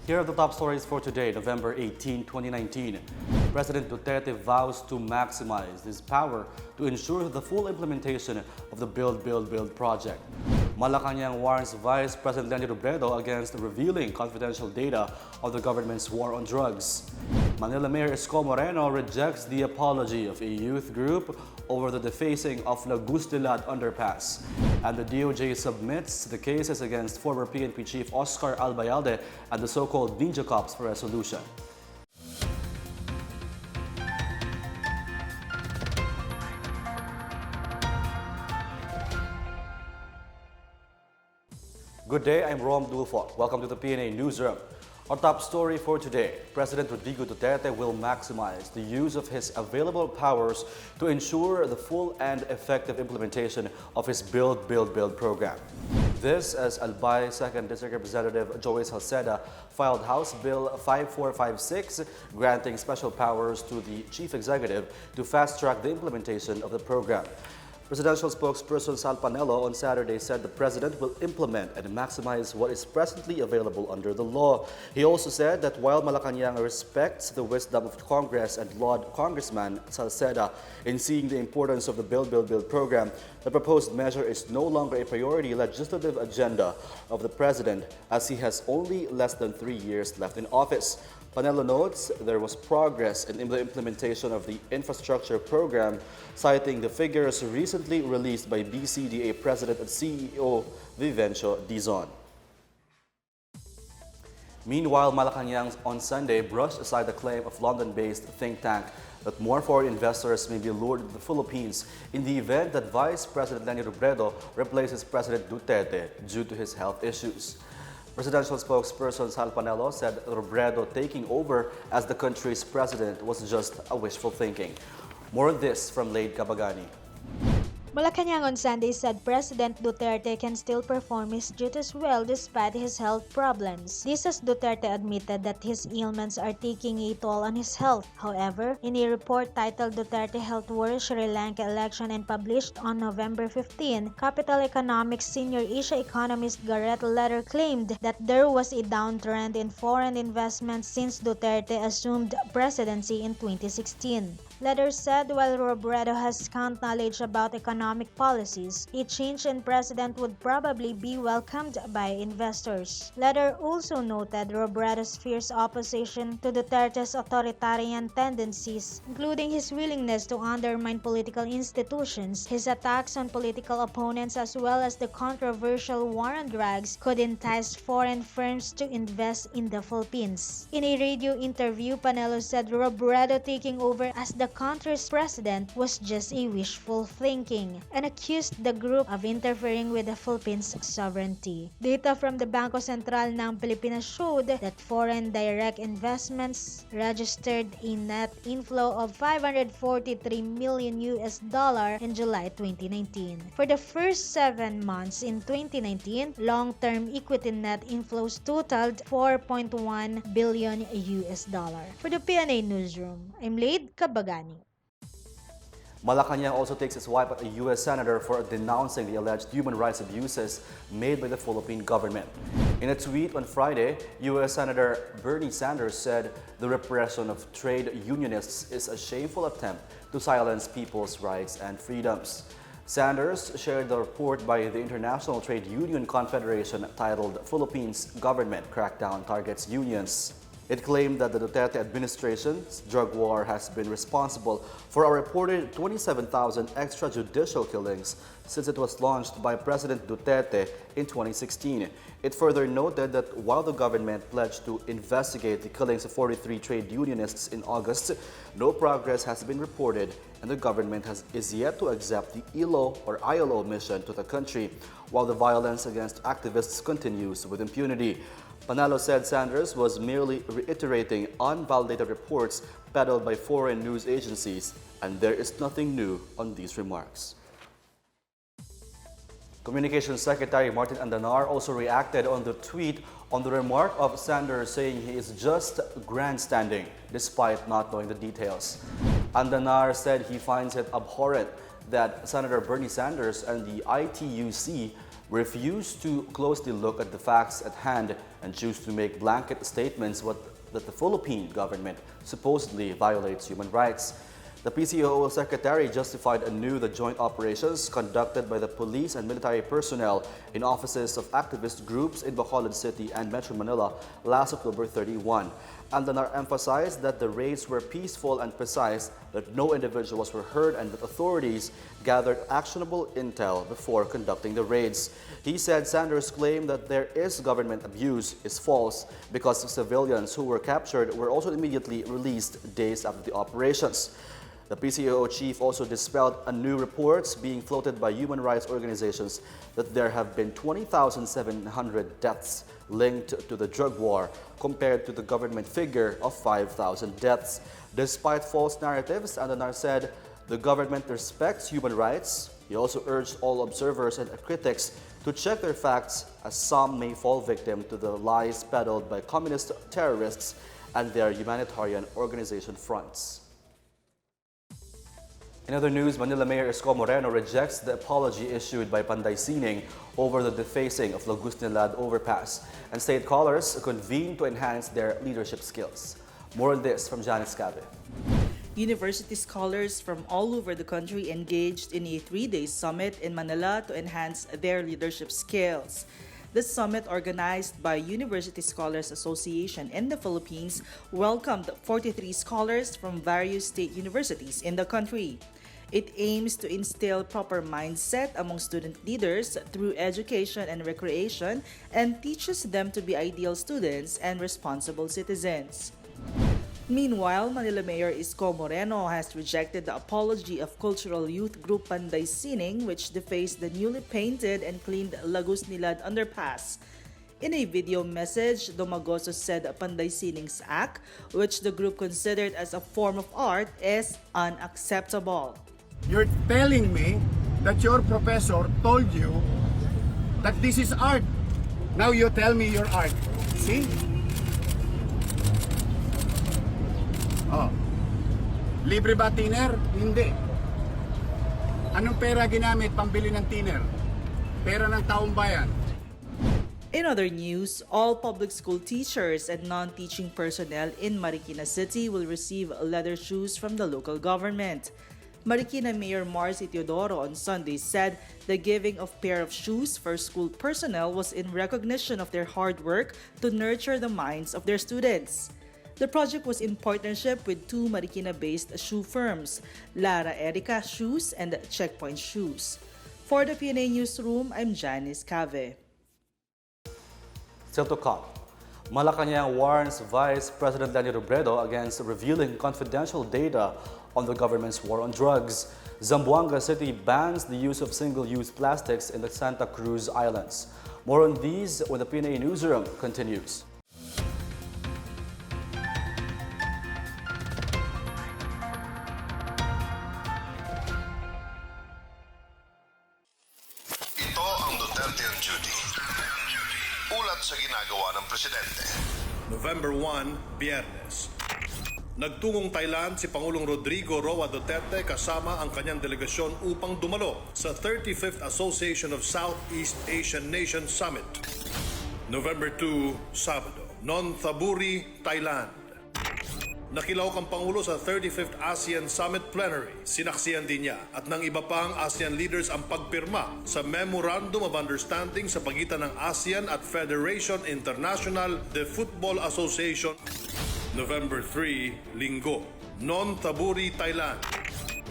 Here are the top stories for today, November 18, 2019. President Duterte vows to maximize his power to ensure the full implementation of the Build project. Malacanang warns Vice President Robredo against revealing confidential data on the government's war on drugs. Manila Mayor Isko Moreno rejects the apology of a youth group over the defacing of Lagustilad underpass. And the DOJ submits the cases against former PNP Chief Oscar Albayalde and the so-called Ninja Cops for resolution. Good day, I'm Rom Dulfo. Welcome to the PNA Newsroom. Our top story for today, President Rodrigo Duterte will maximize the use of his available powers to ensure the full and effective implementation of his Build program. This as Albay 2nd District Representative Joyce Salceda filed House Bill 5456, granting special powers to the Chief Executive to fast-track the implementation of the program. Presidential spokesperson Sal Panelo on Saturday said the president will implement and maximize what is presently available under the law. He also said that while Malacanang respects the wisdom of Congress and lauded Congressman Salceda in seeing the importance of the Build program, the proposed measure is no longer a priority legislative agenda of the president as he has only less than 3 years left in office. Panelo notes there was progress in the implementation of the infrastructure program, citing the figures recently released by BCDA President and CEO Vivencio Dizon. Meanwhile, Malacanang on Sunday brushed aside the claim of London-based think tank that more foreign investors may be lured to the Philippines in the event that Vice President Robredo replaces President Duterte due to his health issues. Presidential spokesperson Sal Panelo said Robredo taking over as the country's president was just a wishful thinking. More on this from Lade Cabagani. Malacanang on Sunday said President Duterte can still perform his duties well despite his health problems. This as Duterte admitted that his ailments are taking a toll on his health. However, in a report titled Duterte Health Worries Sri Lanka Election and published on November 15, Capital Economics Senior Asia economist Garrett Letter claimed that there was a downtrend in foreign investments since Duterte assumed presidency in 2016. Letter said while Robredo has scant knowledge about economic policies, a change in president would probably be welcomed by investors. Letter also noted Robredo's fierce opposition to Duterte's authoritarian tendencies, including his willingness to undermine political institutions. His attacks on political opponents as well as the controversial war on drugs could entice foreign firms to invest in the Philippines. In a radio interview, Panelo said Robredo taking over as the country's president was just a wishful thinking and accused the group of interfering with the Philippines' sovereignty. Data from the Bangko Sentral ng Pilipinas showed that foreign direct investments registered a net inflow of $543 million in July 2019. For the first 7 months in 2019, long-term equity net inflows totaled $4.1 billion. For the PNA Newsroom, I'm Lade Cabagani. Malacanang also takes its swipe at a U.S. senator for denouncing the alleged human rights abuses made by the Philippine government. In a tweet on Friday, U.S. Senator Bernie Sanders said the repression of trade unionists is a shameful attempt to silence people's rights and freedoms. Sanders shared the report by the International Trade Union Confederation titled Philippines Government Crackdown Targets Unions. It claimed that the Duterte administration's drug war has been responsible for a reported 27,000 extrajudicial killings since it was launched by President Duterte in 2016. It further noted that while the government pledged to investigate the killings of 43 trade unionists in August, no progress has been reported and the government is yet to accept the ILO mission to the country, while the violence against activists continues with impunity. Panalo said Sanders was merely reiterating unvalidated reports peddled by foreign news agencies, and there is nothing new on these remarks. Communications Secretary Martin Andanar also reacted on the tweet on the remark of Sanders saying he is just grandstanding despite not knowing the details. Andanar said he finds it abhorrent that Senator Bernie Sanders and the ITUC refuse to closely look at the facts at hand and choose to make blanket statements that the Philippine government supposedly violates human rights. The PCOO secretary justified anew the joint operations conducted by the police and military personnel in offices of activist groups in Bacolod City and Metro Manila last October 31. Andanar emphasized that the raids were peaceful and precise, that no individuals were hurt, and that authorities gathered actionable intel before conducting the raids. He said Sanders' claim that there is government abuse is false because civilians who were captured were also immediately released days after the operations. The PCOO chief also dispelled anew reports being floated by human rights organizations that there have been 20,700 deaths linked to the drug war compared to the government figure of 5,000 deaths. Despite false narratives, Andanar said the government respects human rights. He also urged all observers and critics to check their facts, as some may fall victim to the lies peddled by communist terrorists and their humanitarian organization fronts. In other news, Manila Mayor Isko Moreno rejects the apology issued by Pangasinan over the defacing of Lagusnilad overpass, and state callers convened to enhance their leadership skills. More on this from Janice Cave. University scholars from all over the country engaged in a 3-day summit in Manila to enhance their leadership skills. The summit, organized by University Scholars Association in the Philippines, welcomed 43 scholars from various state universities in the country. It aims to instill proper mindset among student leaders through education and recreation and teaches them to be ideal students and responsible citizens. Meanwhile, Manila Mayor Isko Moreno has rejected the apology of cultural youth group Pangasinan, which defaced the newly painted and cleaned Lagusnilad underpass. In a video message, Domagoso said Pandasining's act, which the group considered as a form of art, is unacceptable. You're telling me that your professor told you that this is art. Now you tell me you're art. See? Oh. Libre ba tiner? Hindi. Anong pera ginamit pambili ng tiner? Pera ng taong bayan. In other news, all public school teachers and non-teaching personnel in Marikina City will receive leather shoes from the local government. Marikina Mayor Marcy Teodoro on Sunday said the giving of pair of shoes for school personnel was in recognition of their hard work to nurture the minds of their students. The project was in partnership with two Marikina-based shoe firms, Lara Erica Shoes and Checkpoint Shoes. For the PNA Newsroom, I'm Janice Cave. Still to come, Malacanang warns Vice President Leni Robredo against revealing confidential data on the government's war on drugs. Zamboanga City bans the use of single-use plastics in the Santa Cruz Islands. More on these when the PNA Newsroom continues. Ito ang Duterte and Judy. Ulat sa ginagawa ng presidente. November 1, Biyernes. Nagtungong Thailand si Pangulong Rodrigo Roa Duterte kasama ang kanyang delegasyon upang dumalo sa 35th Association of Southeast Asian Nations Summit. November 2, Sabado, Nonthaburi, Thailand. Nakilahok ang Pangulo sa 35th ASEAN Summit Plenary. Sinaksihan din niya at ng iba pang ASEAN leaders ang pagpirma sa Memorandum of Understanding sa pagitan ng ASEAN at Federation International de Football Association. November 3, Linggo, Nonthaburi, Thailand.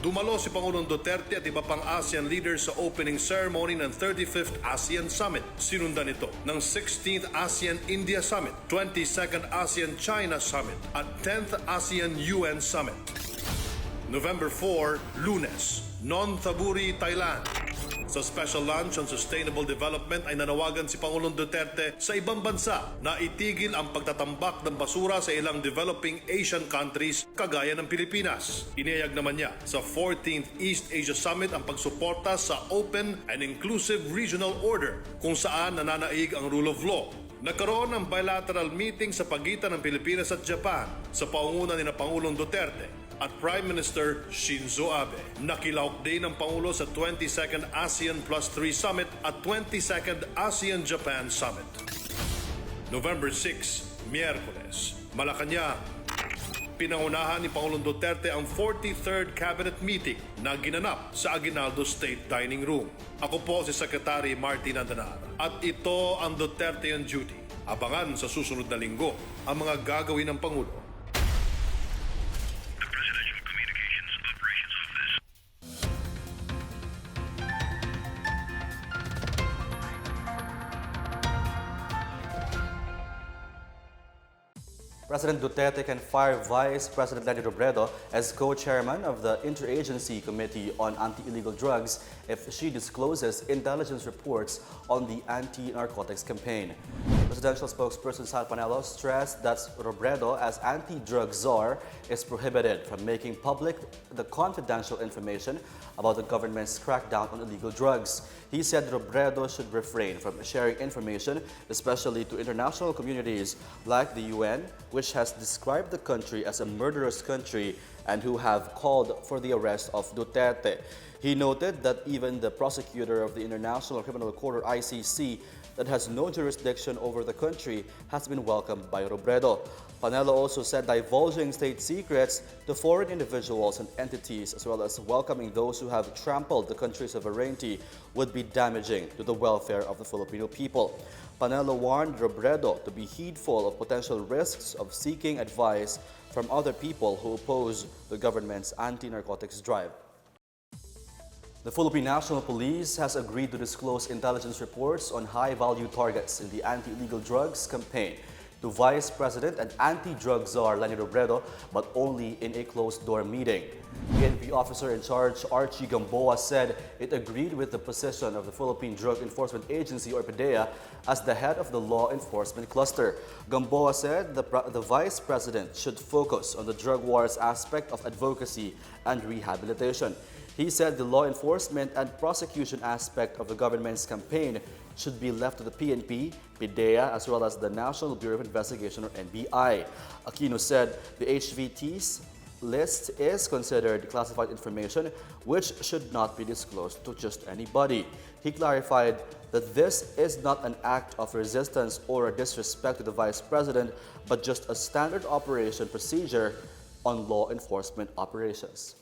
Dumalo si Pangulong Duterte at iba pang ASEAN leaders sa opening ceremony ng 35th ASEAN Summit. Sinundan ito ng 16th ASEAN India Summit, 22nd ASEAN China Summit at 10th ASEAN UN Summit. November 4, Lunes, Nonthaburi, Thailand. Sa special lunch on sustainable development ay nanawagan si Pangulong Duterte sa ibang bansa na itigil ang pagtatambak ng basura sa ilang developing Asian countries kagaya ng Pilipinas. Iniyayag naman niya sa 14th East Asia Summit ang pagsuporta sa open and inclusive regional order kung saan nananaig ang rule of law. Nagkaroon ng bilateral meeting sa pagitan ng Pilipinas at Japan sa pangunguna ni Pangulong Duterte at Prime Minister Shinzo Abe. Nakilahok din ang Pangulo sa 22nd ASEAN Plus 3 Summit at 22nd ASEAN-Japan Summit. November 6, Miyerkules, Malacanang. Pinangunahan ni Pangulong Duterte ang 43rd Cabinet Meeting na ginanap sa Aguinaldo State Dining Room. Ako po si Secretary Martin Andanar at ito ang Duterte on Duty. Abangan sa susunod na linggo ang mga gagawin ng Pangulo. President Duterte can fire Vice President Robredo as co-chairman of the Interagency Committee on Anti-Illegal Drugs if she discloses intelligence reports on the anti-narcotics campaign. Presidential spokesperson Sal Panelo stressed that Robredo, as anti-drug czar, is prohibited from making public the confidential information about the government's crackdown on illegal drugs. He said Robredo should refrain from sharing information, especially to international communities like the UN, which has described the country as a murderous country and who have called for the arrest of Duterte. He noted that even the prosecutor of the International Criminal Court, or ICC, that has no jurisdiction over the country has been welcomed by Robredo. Panelo also said divulging state secrets to foreign individuals and entities, as well as welcoming those who have trampled the country's sovereignty, would be damaging to the welfare of the Filipino people. Panelo warned Robredo to be heedful of potential risks of seeking advice from other people who oppose the government's anti-narcotics drive. The Philippine National Police has agreed to disclose intelligence reports on high-value targets in the anti-illegal drugs campaign to Vice President and anti-drug czar Leni Robredo, but only in a closed-door meeting. PNP officer in charge Archie Gamboa said it agreed with the position of the Philippine Drug Enforcement Agency, or PDEA, as the head of the law enforcement cluster. Gamboa said the Vice President should focus on the drug wars aspect of advocacy and rehabilitation. He said the law enforcement and prosecution aspect of the government's campaign should be left to the PNP, PDEA, as well as the National Bureau of Investigation, or NBI. Aquino said the HVT's list is considered classified information which should not be disclosed to just anybody. He clarified that this is not an act of resistance or a disrespect to the Vice President, but just a standard operation procedure on law enforcement operations.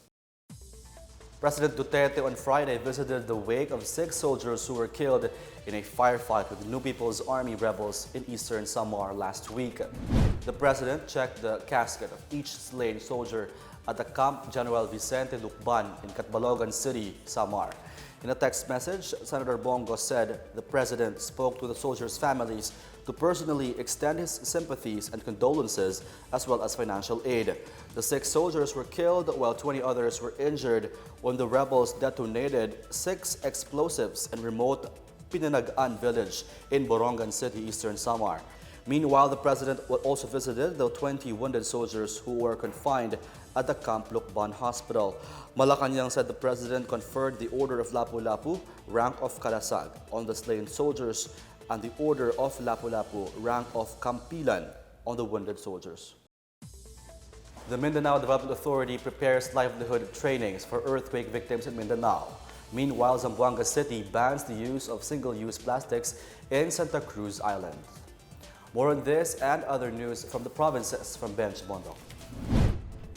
President Duterte on Friday visited the wake of 6 soldiers who were killed in a firefight with New People's Army rebels in eastern Samar last week. The president checked the casket of each slain soldier at the Camp General Vicente Lucban in Catbalogan City, Samar. In a text message, Senator Bongo said the president spoke to the soldiers' families to personally extend his sympathies and condolences, as well as financial aid. The 6 soldiers were killed while 20 others were injured when the rebels detonated 6 explosives in remote Pinanagaan village in Borongan City, eastern Samar. Meanwhile, the president also visited the 20 wounded soldiers who were confined at the Camp Lucban Hospital. Malacanang said the president conferred the Order of Lapu-Lapu, rank of Kalasag, on the slain soldiers and the Order of Lapu-Lapu, rank of Kampilan, on the wounded soldiers. The Mindanao Development Authority prepares livelihood trainings for earthquake victims in Mindanao. Meanwhile, Zamboanga City bans the use of single-use plastics in Santa Cruz Island. More on this and other news from the provinces from Bench Mondo.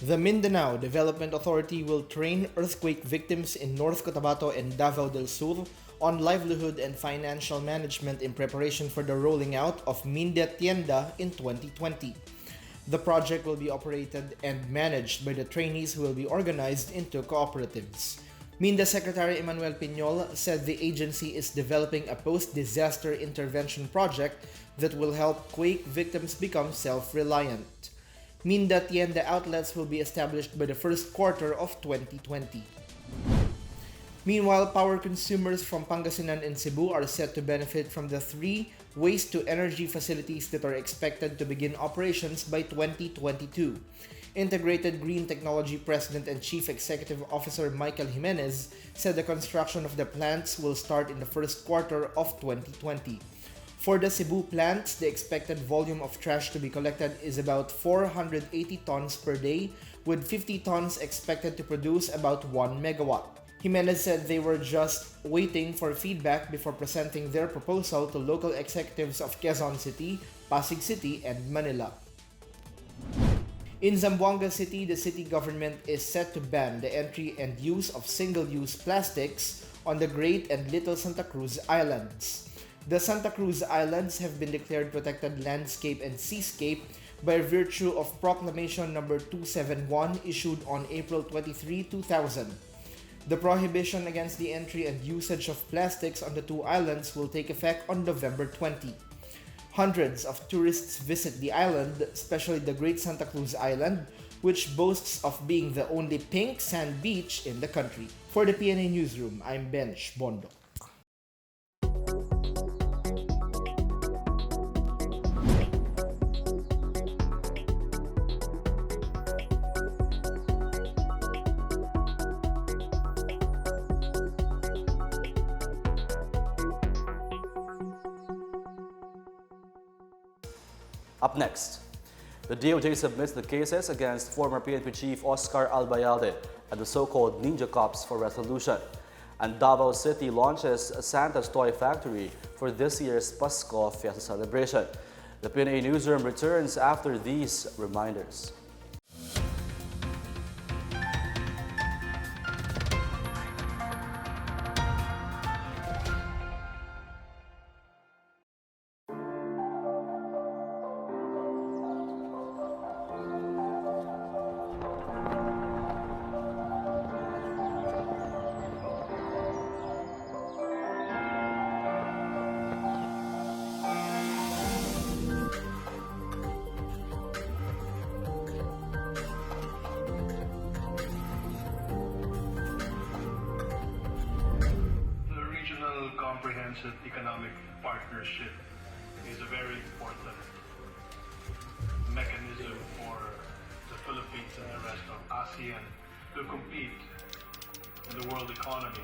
The Mindanao Development Authority will train earthquake victims in North Cotabato and Davao del Sur on livelihood and financial management in preparation for the rolling out of Minda Tienda in 2020. The project will be operated and managed by the trainees who will be organized into cooperatives. Minda Secretary Emmanuel Piñol said the agency is developing a post-disaster intervention project that will help quake victims become self-reliant. Minda Tienda outlets will be established by the first quarter of 2020. Meanwhile, power consumers from Pangasinan and Cebu are set to benefit from the 3 waste-to-energy facilities that are expected to begin operations by 2022. Integrated Green Technology President and Chief Executive Officer Michael Jimenez said the construction of the plants will start in the first quarter of 2020. For the Cebu plants, the expected volume of trash to be collected is about 480 tons per day, with 50 tons expected to produce about 1 megawatt. Jimenez said they were just waiting for feedback before presenting their proposal to local executives of Quezon City, Pasig City, and Manila. In Zamboanga City, the city government is set to ban the entry and use of single-use plastics on the Great and Little Santa Cruz Islands. The Santa Cruz Islands have been declared protected landscape and seascape by virtue of Proclamation number 271 issued on April 23, 2000. The prohibition against the entry and usage of plastics on the two islands will take effect on November 20. Hundreds of tourists visit the island, especially the Great Santa Cruz Island, which boasts of being the only pink sand beach in the country. For the PNA Newsroom, I'm Bench Bondo. Up next, the DOJ submits the cases against former PNP Chief Oscar Albayalde and the so-called Ninja Cops for resolution. And Davao City launches Santa's Toy Factory for this year's Pasko Fiesta celebration. The PNA Newsroom returns after these reminders. Comprehensive economic partnership is a very important mechanism for the Philippines and the rest of ASEAN to compete in the world economy.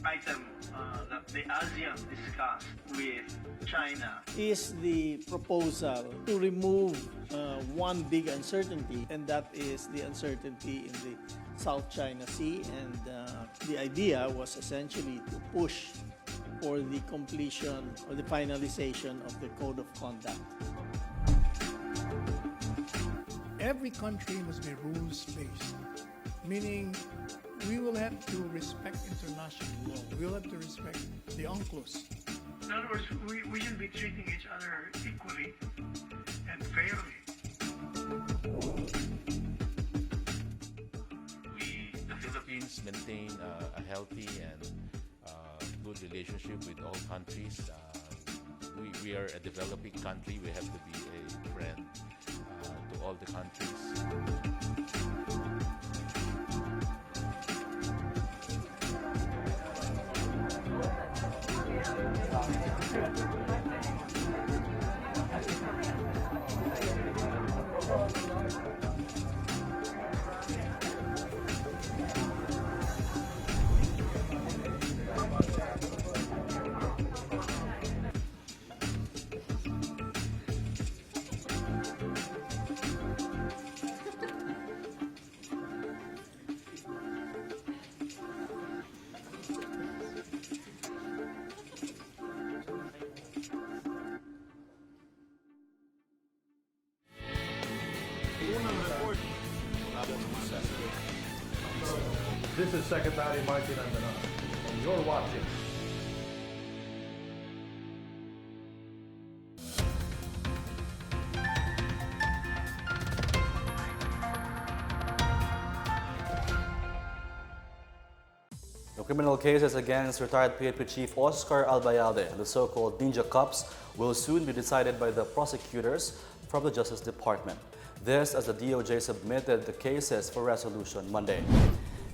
Item that the ASEAN discussed with China is the proposal to remove one big uncertainty, and that is the uncertainty in the South China Sea. And the idea was essentially to push for the completion or the finalization of the Code of Conduct. Every country must be rules-based, meaning we will have to respect international law. We will have to respect the UNCLOS. In other words, we should be treating each other equally and fairly. The Philippines maintain a healthy and good relationship with all countries. We are a developing country. We have to be a friend to all the countries. This is Secretary Martin Andanar, and you're watching. The criminal cases against retired PNP Chief Oscar Albayalde and the so-called Ninja Cops will soon be decided by the prosecutors from the Justice Department. This as the DOJ submitted the cases for resolution Monday.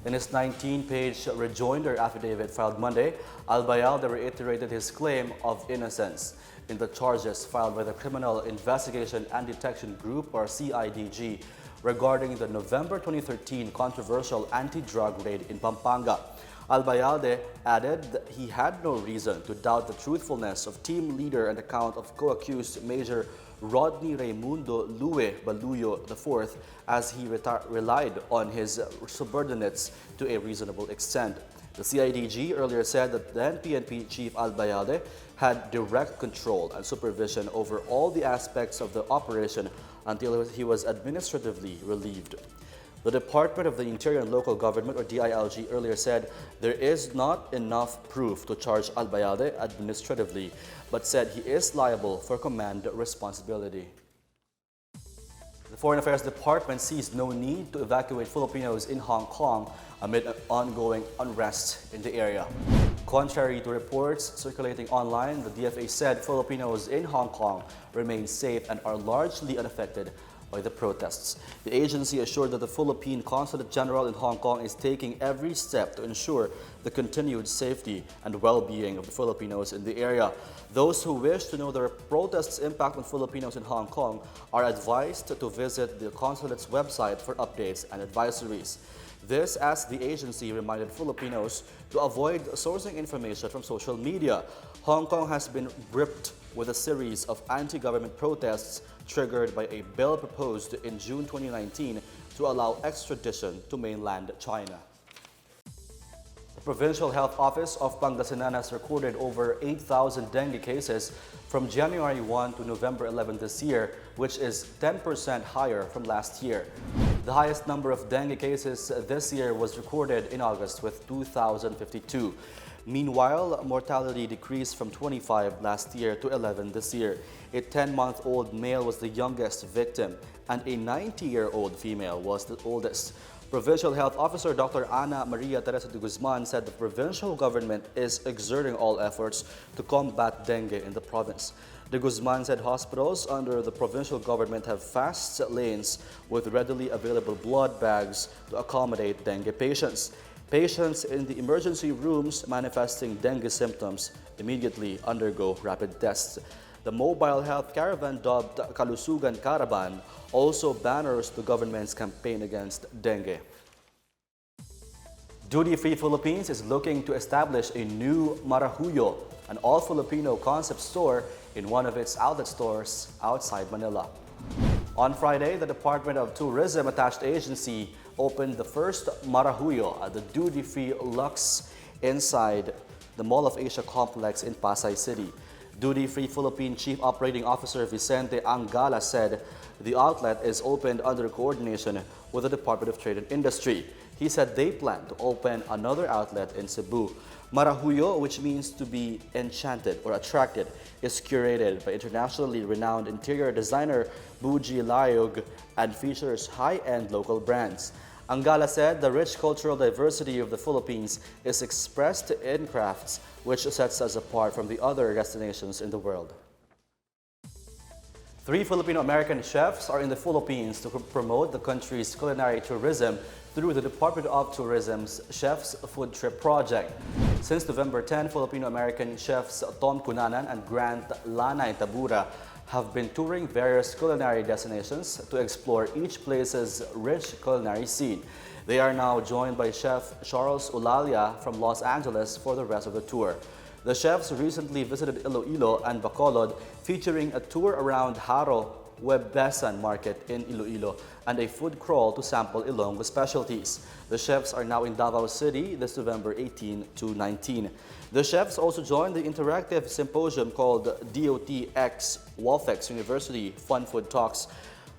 In his 19-page rejoinder affidavit filed Monday, Albayalde reiterated his claim of innocence in the charges filed by the Criminal Investigation and Detection Group, or CIDG, regarding the November 2013 controversial anti-drug raid in Pampanga. Albayalde added that he had no reason to doubt the truthfulness of team leader and account of co-accused Major Rodney Raimundo Lue Baluyo IV, as he relied on his subordinates to a reasonable extent. The CIDG earlier said that then PNP Chief Albayalde had direct control and supervision over all the aspects of the operation until he was administratively relieved. The Department of the Interior and Local Government, or DILG, earlier said there is not enough proof to charge Albayalde administratively, but said he is liable for command responsibility. The Foreign Affairs Department sees no need to evacuate Filipinos in Hong Kong amid ongoing unrest in the area. Contrary to reports circulating online, the DFA said Filipinos in Hong Kong remain safe and are largely unaffected by the protests. The agency assured that the Philippine Consulate General in Hong Kong is taking every step to ensure the continued safety and well-being of the Filipinos in the area. Those who wish to know the protests' impact on Filipinos in Hong Kong are advised to visit the consulate's website for updates and advisories. This as the agency reminded Filipinos to avoid sourcing information from social media. Hong Kong has been gripped with a series of anti-government protests triggered by a bill proposed in June 2019 to allow extradition to mainland China. The Provincial Health Office of Pangasinan has recorded over 8,000 dengue cases from January 1 to November 11 this year, which is 10% higher from last year. The highest number of dengue cases this year was recorded in August with 2,052. Meanwhile, mortality decreased from 25 last year to 11 this year. A 10-month-old male was the youngest victim, and a 90-year-old female was the oldest. Provincial Health Officer Dr. Ana Maria Teresa de Guzman said the provincial government is exerting all efforts to combat dengue in the province. De Guzman said hospitals under the provincial government have fast lanes with readily available blood bags to accommodate dengue patients. Patients in the emergency rooms manifesting dengue symptoms immediately undergo rapid tests. The mobile health caravan dubbed Kalusugan Caravan also banners the government's campaign against dengue. Duty Free Philippines is looking to establish a new Mara Julio, an all-Filipino concept store in one of its outlet stores outside Manila. On Friday, the Department of Tourism attached agency opened the first Mara Julio at the Duty Free Lux inside the Mall of Asia complex in Pasay City. Duty Free Philippine Chief Operating Officer Vicente Angala said the outlet is opened under coordination with the Department of Trade and Industry. He said they plan to open another outlet in Cebu. Mara Julio, which means to be enchanted or attracted, is curated by internationally renowned interior designer Buji Layog and features high-end local brands. Angala said the rich cultural diversity of the Philippines is expressed in crafts, which sets us apart from the other destinations in the world. 3 Filipino American chefs are in the Philippines to promote the country's culinary tourism through the Department of Tourism's Chef's Food Trip Project. Since November 10, Filipino American chefs Tom Cunanan and Grant Lanay Tabura have been touring various culinary destinations to explore each place's rich culinary scene. They are now joined by Chef Charles Ulalia from Los Angeles for the rest of the tour. The chefs recently visited Iloilo and Bacolod, featuring a tour around Haro Webbesan Market in Iloilo and a food crawl to sample Ilonggo specialties. The chefs are now in Davao City this November 18 to 19. The chefs also joined the interactive symposium called DOTX Wolfex University Fun Food Talks,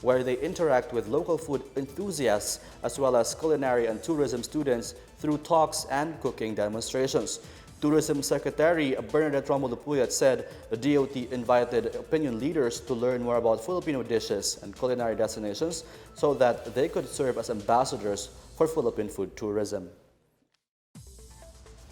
where they interact with local food enthusiasts as well as culinary and tourism students through talks and cooking demonstrations. Tourism Secretary Bernadette Romulo Puyat said the DOT invited opinion leaders to learn more about Filipino dishes and culinary destinations so that they could serve as ambassadors for Philippine food tourism.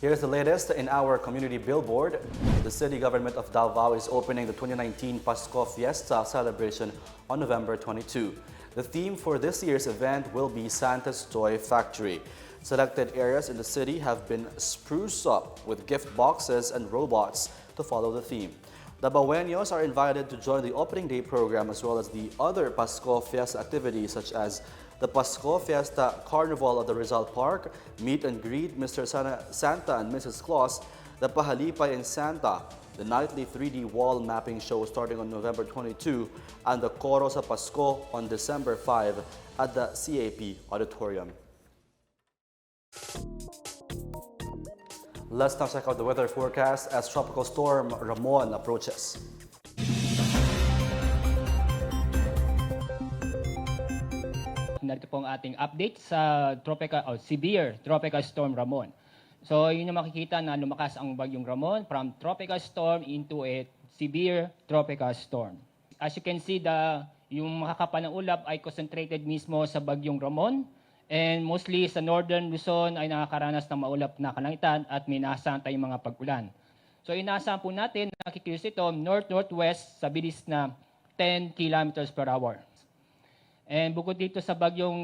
Here's the latest in our community billboard. The city government of Davao is opening the 2019 Pasko Fiesta celebration on November 22. The theme for this year's event will be Santa's Toy Factory. Selected areas in the city have been spruced up with gift boxes and robots to follow the theme. The Baweños are invited to join the opening day program as well as the other Pasko Fiesta activities such as the Pasko Fiesta Carnival at the Rizal Park, Meet and Greet Mr. Santa and Mrs. Claus, the Pahalipay in Santa, the nightly 3D wall mapping show starting on November 22, and the Coro sa Pasko on December 5 at the CAP Auditorium. Let's now check out the weather forecast as Tropical Storm Ramon approaches. Narito po ang ating update sa severe Tropical Storm Ramon. So yun yung makikita na lumakas ang bagyong Ramon from tropical storm into a severe tropical storm. As you can see, yung makakapal ng ulap ay concentrated mismo sa bagyong Ramon. And mostly sa northern Luzon ay nakakaranas ng maulap na kalangitan at may inaasahan tayong mga pag-ulan. So inaasahan po natin na kikilos ito north-northwest sa bilis na 10 kilometers per hour. And bukod dito sa bagyong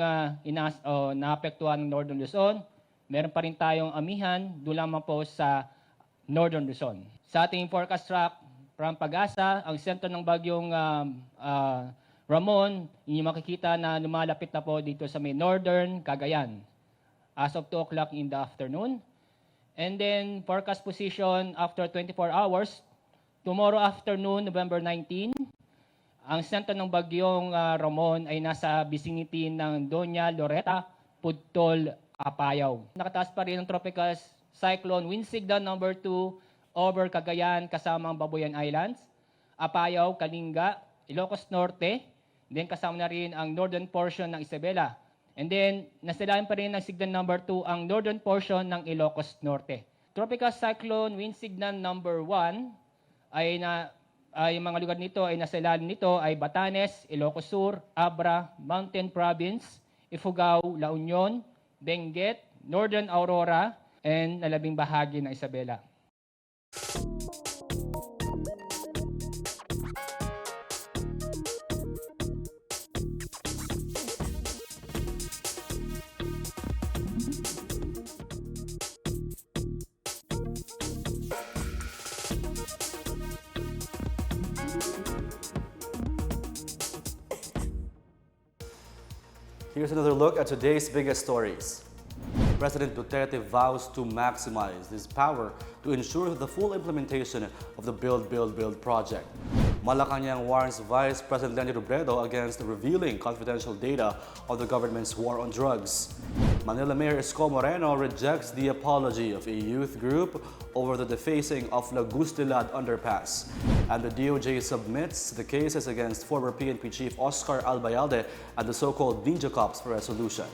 naapektuhan ng northern Luzon, meron pa rin tayong amihan doon lamang po sa northern Luzon. Sa ating forecast track from Pag-asa, ang sentro ng bagyong Ramon, yung makikita na lumalapit na po dito sa may northern Cagayan as of 2 o'clock in the afternoon. And then forecast position after 24 hours, tomorrow afternoon, November 19, ang sentro ng bagyong Ramon ay nasa vicinity ng Doña Loreta, Pudtol, Apayao. Nakataas pa rin ang tropical cyclone wind signal number 2 over Cagayan kasama ang Babuyan Islands, Apayao, Kalinga, Ilocos Norte, then kasama na rin ang northern portion ng Isabela. And then, nasilayan pa rin ng signal number 2 ang northern portion ng Ilocos Norte. Tropical cyclone wind signal number 1 ay mga lugar nito ay nasilayan nito ay Batanes, Ilocos Sur, Abra, Mountain Province, Ifugao, La Union, Benguet, Northern Aurora, and nalabing bahagi ng Isabela. Here's another look at today's biggest stories. President Duterte vows to maximize his power to ensure the full implementation of the Build, Build, Build project. Malacanang warns Vice President Lenny Robredo against revealing confidential data of the government's war on drugs. Manila Mayor Isko Moreno rejects the apology of a youth group over the defacing of Lagustilad underpass. And the DOJ submits the cases against former PNP Chief Oscar Albayalde and the so-called Ninja Cops for resolution.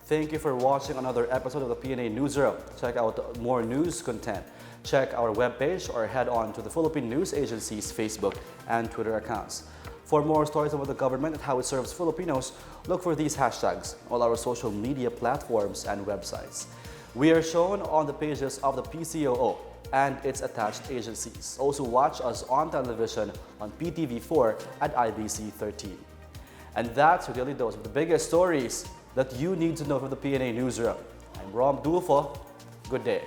Thank you for watching another episode of the PNA Newsroom. Check out more news content. Check our webpage or head on to the Philippine News Agency's Facebook and Twitter accounts. For more stories about the government and how it serves Filipinos, look for these hashtags on all our social media platforms and websites. We are shown on the pages of the PCOO and its attached agencies. Also watch us on television on PTV4 at IBC 13. And that's your daily dose of the biggest stories that you need to know from the PNA Newsroom. I'm Rom Dulfo. Good day.